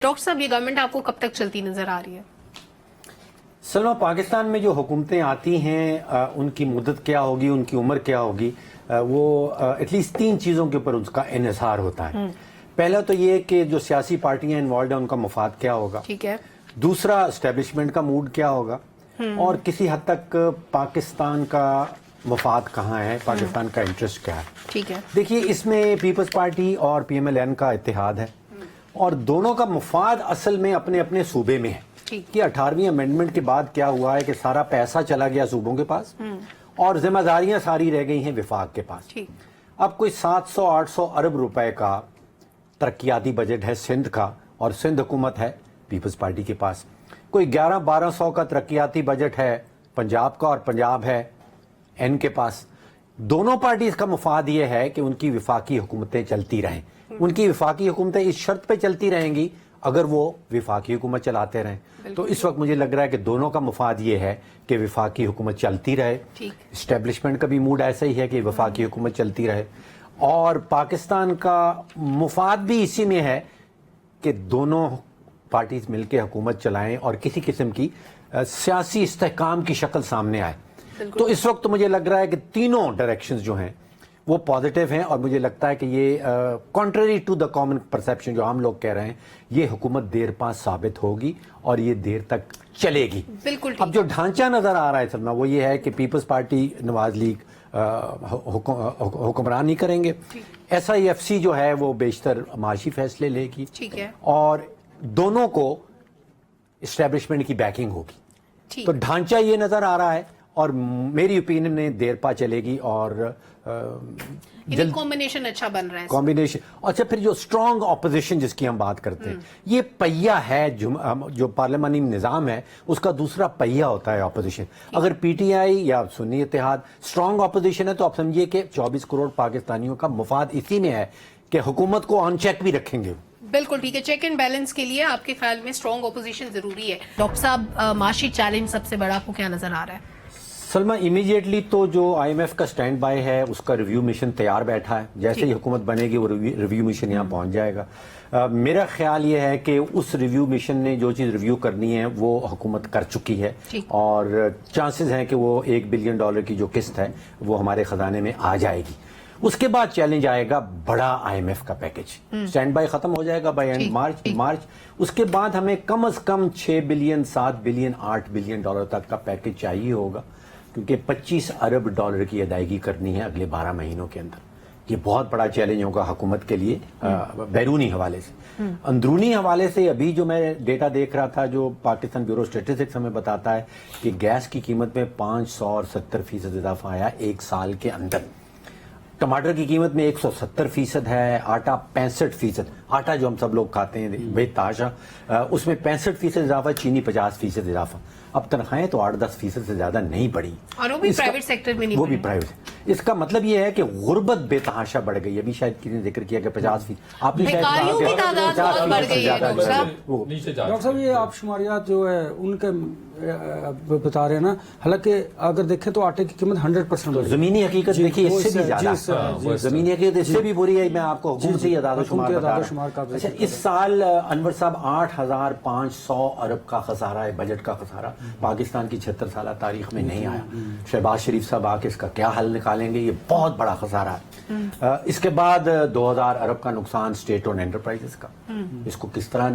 Doctor صاحب یہ government آپ کو کب تک چلتی نظر آ رہی ہے؟ سلما، پاکستان میں جو حکومتیں آتی ہیں ان کی مدت کیا ہوگی، ان کی عمر کیا ہوگی، وہ ایٹ لیسٹ 3 چیزوں کے اوپر اس کا انحصار ہوتا ہے۔ پہلا تو یہ کہ جو سیاسی پارٹیاں انوالوڈ ہیں ان کا مفاد کیا ہوگا، ٹھیک ہے۔ دوسرا اسٹیبلشمنٹ کا موڈ کیا ہوگا، اور کسی حد تک پاکستان کا مفاد کہاں ہے، پاکستان کا انٹرسٹ کیا ہے۔ ٹھیک ہے۔ دیکھیے، اس میں پیپلز پارٹی اور پی ایم ایل این کا اتحاد ہے، اور دونوں کا مفاد اصل میں اپنے اپنے صوبے میں ہے کہ 18ویں امینڈمنٹ کے بعد کیا ہوا ہے کہ سارا پیسہ چلا گیا صوبوں کے پاس اور ذمہ داریاں ساری رہ گئی ہیں وفاق کے پاس۔ اب کوئی 700-800 ارب روپے کا ترقیاتی بجٹ ہے سندھ کا، اور سندھ حکومت ہے پیپلز پارٹی کے پاس۔ کوئی 1100-1200 کا ترقیاتی بجٹ ہے پنجاب کا، اور پنجاب ہے این کے پاس۔ دونوں پارٹیز کا مفاد یہ ہے کہ ان کی وفاقی حکومتیں چلتی رہیں۔ ان کی وفاقی حکومتیں اس شرط پہ چلتی رہیں گی اگر وہ وفاقی حکومت چلاتے رہیں۔ تو اس وقت مجھے لگ رہا ہے کہ دونوں کا مفاد یہ ہے کہ وفاقی حکومت چلتی رہے۔ اسٹیبلشمنٹ کا بھی موڈ ایسا ہی ہے کہ وفاقی حکومت چلتی رہے، اور پاکستان کا مفاد بھی اسی میں ہے کہ دونوں پارٹیز مل کے حکومت چلائیں اور کسی قسم کی سیاسی استحکام کی شکل سامنے آئے۔ تو اس وقت مجھے لگ رہا ہے کہ تینوں ڈائریکشنز جو ہیں وہ پازیٹیو ہیں، اور مجھے لگتا ہے کہ یہ کنٹرری ٹو دا کامن پرسیپشن جو عام لوگ کہہ رہے ہیں، یہ حکومت دیر پا ثابت ہوگی اور یہ دیر تک چلے گی۔ بالکل۔ اب جو ڈھانچہ نظر آ رہا ہے سلما، وہ یہ ہے کہ پیپلز پارٹی نواز لیگ حکمرانی کریں گے، ایس آئی ایف سی جو ہے وہ بیشتر معاشی فیصلے لے گی، اور دونوں کو اسٹیبلشمنٹ کی بیکنگ ہوگی۔ تو ڈھانچہ یہ نظر آ رہا ہے، اور میری اوپینین میں دیر پا چلے گی، اور کمبینیشن اچھا بن رہا ہے۔ کمبینیشن اچھا۔ پھر جو اسٹرانگ اپوزیشن جس کی ہم بات کرتے ہیں، یہ پہیا ہے جو پارلیمانی نظام ہے، اس کا دوسرا پہیا ہوتا ہے اپوزیشن۔ اگر پی ٹی آئی یا سنی اتحاد اسٹرانگ اپوزیشن ہے تو آپ سمجھیے کہ 24 کروڑ پاکستانیوں کا مفاد اسی میں ہے کہ حکومت کو آن چیک بھی رکھیں گے۔ بالکل ٹھیک ہے۔ چیک اینڈ بیلنس کے لیے آپ کے خیال میں اسٹرانگ اپوزیشن ضروری ہے۔ ڈاکٹر صاحب، معاشی چیلنج سب سے بڑا آپ کو کیا نظر آ رہا ہے؟ سلما، امیڈیٹلی تو جو آئی ایم ایف کا سٹینڈ بائی ہے، اس کا ریویو مشن تیار بیٹھا ہے۔ جیسے ہی حکومت بنے گی وہ ریویو مشن یہاں پہنچ جائے گا۔ میرا خیال یہ ہے کہ اس ریویو مشن نے جو چیز ریویو کرنی ہے وہ حکومت کر چکی ہے، اور چانسز ہیں کہ وہ $1 بلین کی جو قسط ہے وہ ہمارے خزانے میں آ جائے گی۔ اس کے بعد چیلنج آئے گا بڑا آئی ایم ایف کا پیکج۔ سٹینڈ بائی ختم ہو جائے گا بائی اینڈ مارچ۔ اس کے بعد ہمیں کم از کم $6 بلین، $7 بلین، $8 بلین تک کا پیکج چاہیے ہوگا، کیونکہ $25 ارب کی ادائیگی کرنی ہے اگلے 12 مہینوں کے اندر۔ یہ بہت بڑا چیلنج ہوگا حکومت کے لیے، بیرونی حوالے سے۔ اندرونی حوالے سے ابھی جو میں ڈیٹا دیکھ رہا تھا، جو پاکستان بیورو اسٹیٹسٹکس ہمیں بتاتا ہے کہ گیس کی قیمت میں 570% اضافہ آیا 1 سال کے اندر۔ ٹماٹر کی قیمت میں 170% ہے، آٹا 65%، آٹا جو ہم سب لوگ کھاتے ہیں بے تاشا، اس میں 65% اضافہ، چینی 50% اضافہ۔ اب تنخواہیں تو 8-10% سے زیادہ نہیں بڑھی، اور وہ بھی پرائیویٹ سیکٹر میں نہیں، وہ بھی پرائیویٹ۔ اس کا مطلب یہ ہے کہ غربت بے تحاشا بڑھ گئی۔ ابھی شاید کسی نے ذکر کیا کہ 50%، آپ نے شاید کہا کہ 50% ڈاکٹر صاحب، یہ آپ شماریات جو ہے ان کے بتا رہے ہیں نا، حالانکہ اگر دیکھیں تو آٹے کی قیمت 100% زمینی حقیقت دیکھیے اس سے بھی زیادہ، زمینی حقیقت اس سے بھی بری ہے۔ میں آپ کو حکومتی اعداد و شمار بتا رہا ہوں۔ اچھا، اس سال انور صاحب 8500 ارب کا خسارہ ہے، بجٹ کا خسارہ پاکستان کی 76 سالہ تاریخ میں نہیں آیا۔ شہباز شریف صاحب آ کے اس کا کیا حل نکالیں گے؟ یہ بہت بڑا خسارہ ہے۔ اس کے بعد 2000 ارب کا نقصان اسٹیٹ اور انٹرپرائزز کا، اس کو کس طرح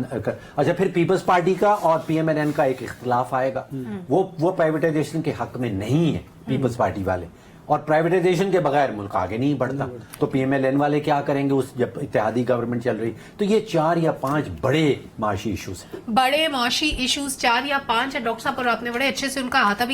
اچھا پھر پیپلز پارٹی کا اور پی ایم ایل این کا ایک اختلاف آئے گا۔ وہ پرائیویٹائزیشن کے حق میں نہیں ہے پیپلز پارٹی والے، اور پرائیویٹائزیشن کے بغیر ملک آگے نہیں بڑھتا۔ تو پی ایم ایل این والے کیا کریں گے اس جب اتحادی گورنمنٹ چل رہی؟ تو یہ 4 یا 5 بڑے معاشی ایشوز ہیں، بڑے معاشی ایشوز 4 یا 5 ہے ڈاکٹر صاحب، اور آپ نے بڑے اچھے سے ان کا احاطہ بھی